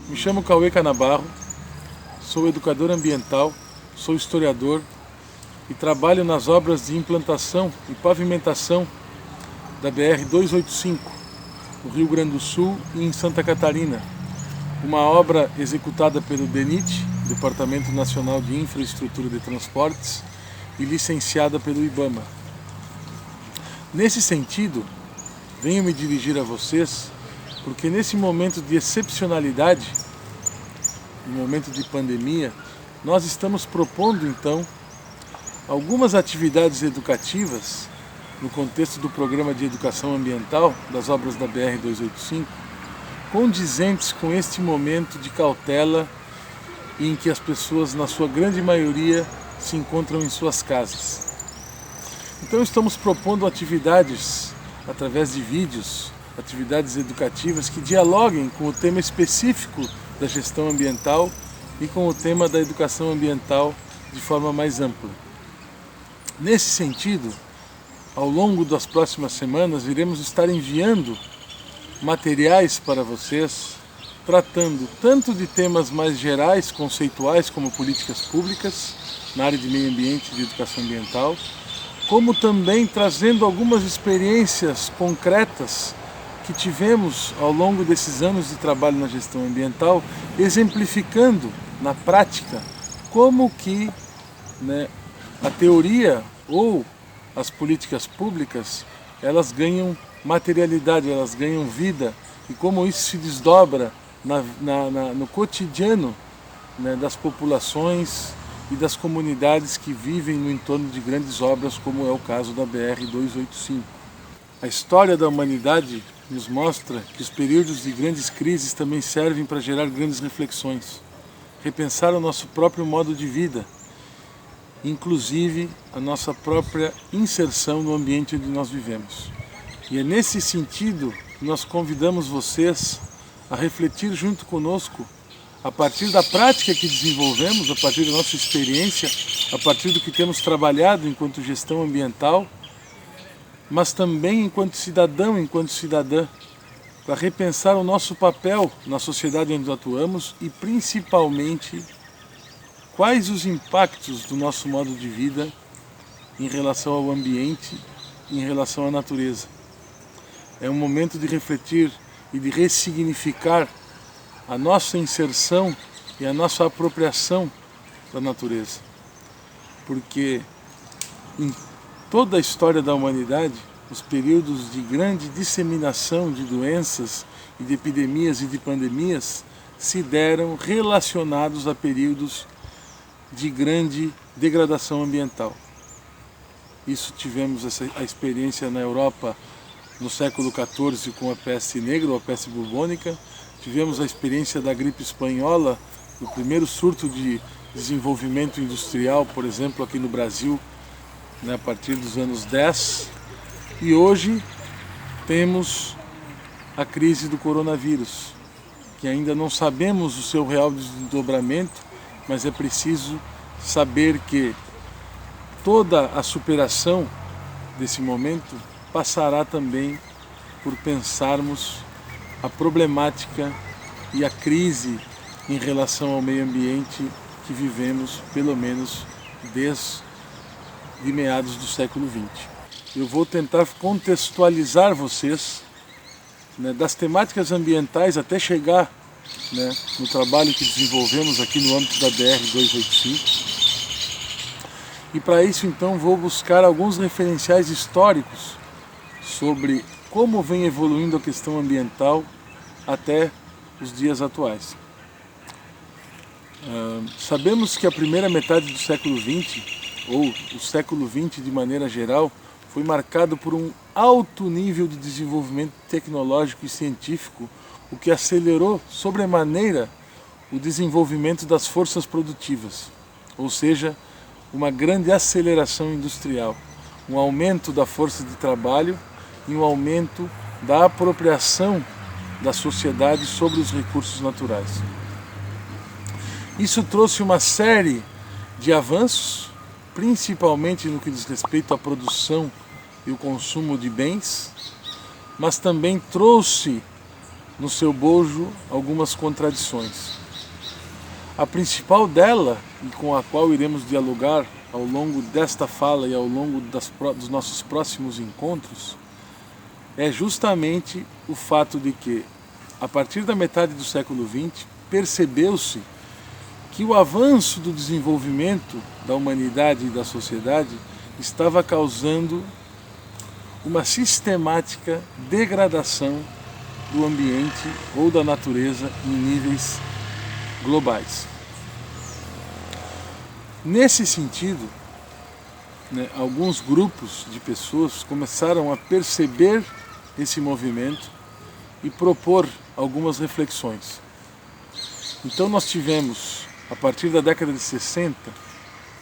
Me chamo Cauê Canabarro, sou educador ambiental, sou historiador e trabalho nas obras de implantação e pavimentação da BR-285, no Rio Grande do Sul e em Santa Catarina, uma obra executada pelo DENIT, Departamento Nacional de Infraestrutura de Transportes, e licenciada pelo IBAMA. Nesse sentido, venho me dirigir a vocês porque nesse momento de excepcionalidade, no momento de pandemia, nós estamos propondo então algumas atividades educativas no contexto do Programa de Educação Ambiental das obras da BR-285, condizentes com este momento de cautela em que as pessoas, na sua grande maioria, se encontram em suas casas. Então estamos propondo atividades através de vídeos, atividades educativas que dialoguem com o tema específico da gestão ambiental e com o tema da educação ambiental de forma mais ampla. Nesse sentido, ao longo das próximas semanas, iremos estar enviando materiais para vocês, tratando tanto de temas mais gerais, conceituais, como políticas públicas, na área de meio ambiente e de educação ambiental, como também trazendo algumas experiências concretas que tivemos ao longo desses anos de trabalho na gestão ambiental, exemplificando na prática como que a teoria ou as políticas públicas, elas ganham materialidade, elas ganham vida, e como isso se desdobra no cotidiano das populações e das comunidades que vivem no entorno de grandes obras, como é o caso da BR-285. A história da humanidade nos mostra que os períodos de grandes crises também servem para gerar grandes reflexões, repensar o nosso próprio modo de vida, inclusive a nossa própria inserção no ambiente onde nós vivemos. E é nesse sentido que nós convidamos vocês a refletir junto conosco, a partir da prática que desenvolvemos, a partir da nossa experiência, a partir do que temos trabalhado enquanto gestão ambiental, mas também enquanto cidadão, enquanto cidadã, para repensar o nosso papel na sociedade onde atuamos e principalmente quais os impactos do nosso modo de vida em relação ao ambiente, em relação à natureza. É um momento de refletir e de ressignificar a nossa inserção e a nossa apropriação da natureza. Porque em toda a história da humanidade, os períodos de grande disseminação de doenças e de epidemias e de pandemias se deram relacionados a períodos de grande degradação ambiental. Isso tivemos a experiência na Europa no século XIV com a peste negra ou a peste bubônica, tivemos a experiência da gripe espanhola, o primeiro surto de desenvolvimento industrial, por exemplo, aqui no Brasil, a partir dos anos 10, e hoje temos a crise do coronavírus, que ainda não sabemos o seu real desdobramento, mas é preciso saber que toda a superação desse momento passará também por pensarmos a problemática e a crise em relação ao meio ambiente que vivemos, pelo menos desde meados do século XX. Eu vou tentar contextualizar vocês das temáticas ambientais até chegar no trabalho que desenvolvemos aqui no âmbito da BR-285. E para isso então vou buscar alguns referenciais históricos sobre como vem evoluindo a questão ambiental até os dias atuais. Sabemos que a primeira metade do século XX, ou o século XX de maneira geral, foi marcado por um alto nível de desenvolvimento tecnológico e científico, o que acelerou sobremaneira o desenvolvimento das forças produtivas, ou seja, uma grande aceleração industrial, um aumento da força de trabalho e um aumento da apropriação da sociedade sobre os recursos naturais. Isso trouxe uma série de avanços principalmente no que diz respeito à produção e o consumo de bens, mas também trouxe no seu bojo algumas contradições. A principal dela, e com a qual iremos dialogar ao longo desta fala e ao longo dos nossos próximos encontros, é justamente o fato de que, a partir da metade do século XX, percebeu-se que o avanço do desenvolvimento da humanidade e da sociedade estava causando uma sistemática degradação do ambiente ou da natureza em níveis globais. Nesse sentido, alguns grupos de pessoas começaram a perceber esse movimento e propor algumas reflexões. Então nós tivemos, a partir da década de 60,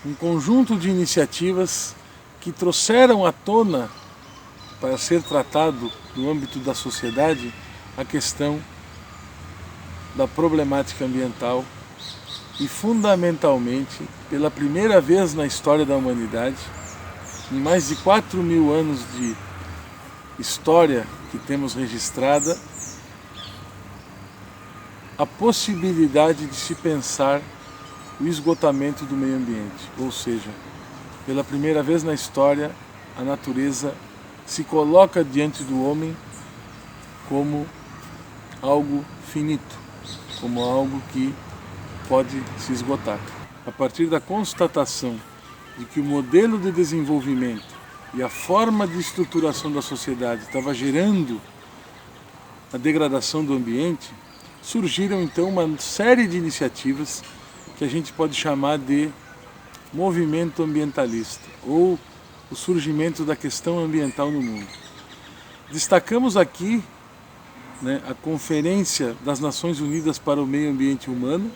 um conjunto de iniciativas que trouxeram à tona, para ser tratado no âmbito da sociedade, a questão da problemática ambiental e, fundamentalmente, pela primeira vez na história da humanidade, em mais de 4.000 anos de história que temos registrada, a possibilidade de se pensar o esgotamento do meio ambiente, ou seja, pela primeira vez na história, a natureza se coloca diante do homem como algo finito, como algo que pode se esgotar. A partir da constatação de que o modelo de desenvolvimento e a forma de estruturação da sociedade estava gerando a degradação do ambiente, surgiram então uma série de iniciativas que a gente pode chamar de movimento ambientalista, ou o surgimento da questão ambiental no mundo. Destacamos aqui a Conferência das Nações Unidas para o Meio Ambiente Humano,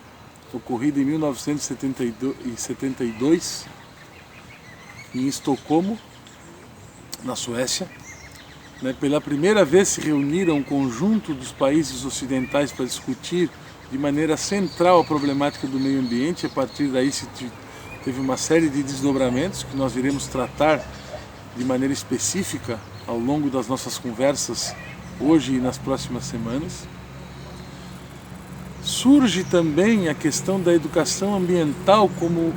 ocorrida em 1972, em Estocolmo, na Suécia. Pela primeira vez se reuniram um conjunto dos países ocidentais para discutir de maneira central a problemática do meio ambiente. A partir daí teve uma série de desdobramentos que nós iremos tratar de maneira específica ao longo das nossas conversas hoje e nas próximas semanas. Surge também a questão da educação ambiental como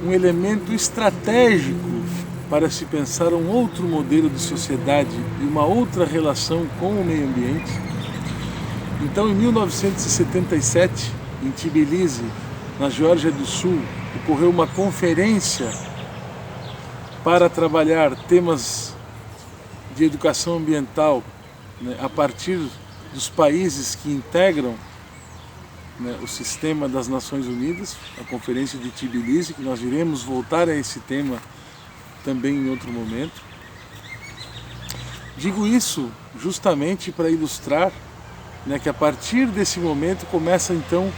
um elemento estratégico para se pensar um outro modelo de sociedade e uma outra relação com o meio ambiente. Então, em 1977, em Tbilisi, na Geórgia do Sul, ocorreu uma conferência para trabalhar temas de educação ambiental a partir dos países que integram o sistema das Nações Unidas, a Conferência de Tbilisi, que nós iremos voltar a esse tema também em outro momento. Digo isso justamente para ilustrar que a partir desse momento começa então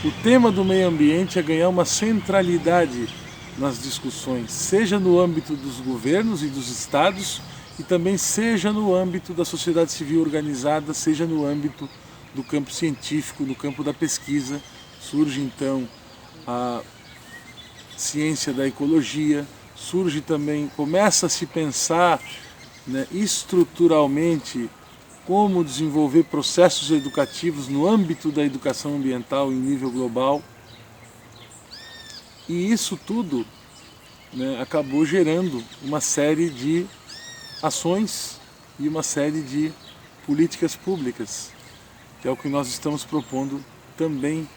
o tema do meio ambiente a ganhar uma centralidade nas discussões, seja no âmbito dos governos e dos estados, e também seja no âmbito da sociedade civil organizada, seja no âmbito do campo científico, no campo da pesquisa. Surge então a ciência da ecologia, surge também, começa a se pensar estruturalmente como desenvolver processos educativos no âmbito da educação ambiental em nível global. E isso tudo acabou gerando uma série de ações e uma série de políticas públicas, que é o que nós estamos propondo também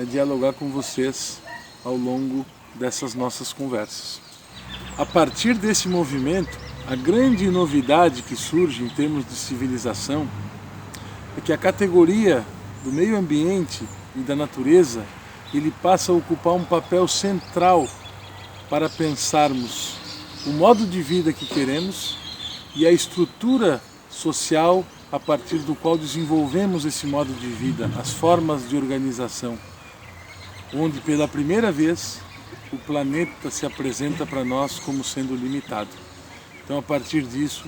dialogar com vocês ao longo dessas nossas conversas. A partir desse movimento, a grande novidade que surge em termos de civilização é que a categoria do meio ambiente e da natureza, ele passa a ocupar um papel central para pensarmos o modo de vida que queremos e a estrutura social a partir do qual desenvolvemos esse modo de vida, as formas de organização, onde pela primeira vez o planeta se apresenta para nós como sendo limitado. Então, a partir disso,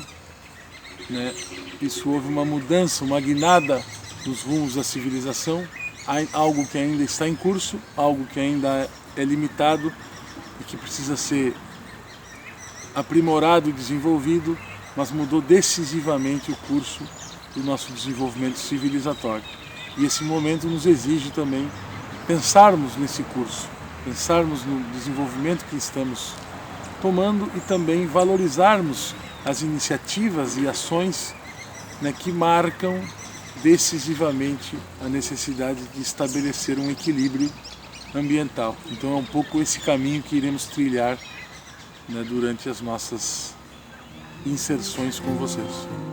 isso houve uma mudança, uma guinada nos rumos da civilização, algo que ainda está em curso, algo que ainda é limitado, e que precisa ser aprimorado e desenvolvido, mas mudou decisivamente o curso do nosso desenvolvimento civilizatório. E esse momento nos exige também pensarmos nesse curso, pensarmos no desenvolvimento que estamos tomando e também valorizarmos as iniciativas e ações, né, que marcam decisivamente a necessidade de estabelecer um equilíbrio ambiental. Então é um pouco esse caminho que iremos trilhar, né, durante as nossas inserções com vocês.